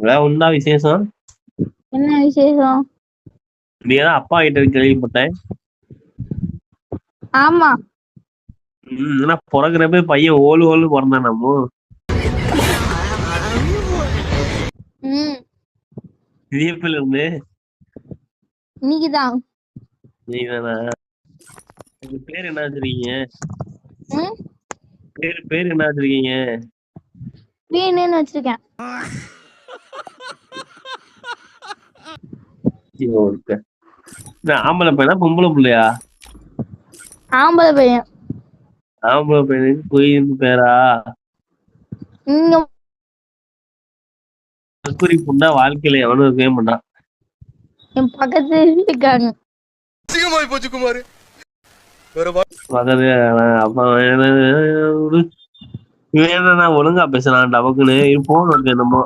உண்டா விசேஷம்? என்ன விசேஷம்? நீதான் அப்பா கிட்ட கேள்விப்பட்டேன். ஆமா. ஆனா பிறகுறப்ப பையன் ஓலு பிறந்தான் நம்ம. வியப்பில் இருந்து இன்னைக்குதான். நீதானா? பேர் என்ன வச்சிருக்கீங்க? பேர் என்ன வச்சிருக்கீங்க? வீணுன்னு வச்சிருக்கேன். ஆம்பளை பையனா பொம்பளை பிள்ளையா? ஆம்பளை பையன். ஆம்பளை பையனுக்கு குயின்னு பேரா? தற்கொலை புண்டா வாழ்க்கையில எவனும் இருக்கவே மாட்டான். என் பக்கத்து இருக்காங்க. போச்சு குமார். பக்கத்து அப்பா ஒழுங்கா பேசுறான் டபக்குன்னு போன் வருது என்னமோ.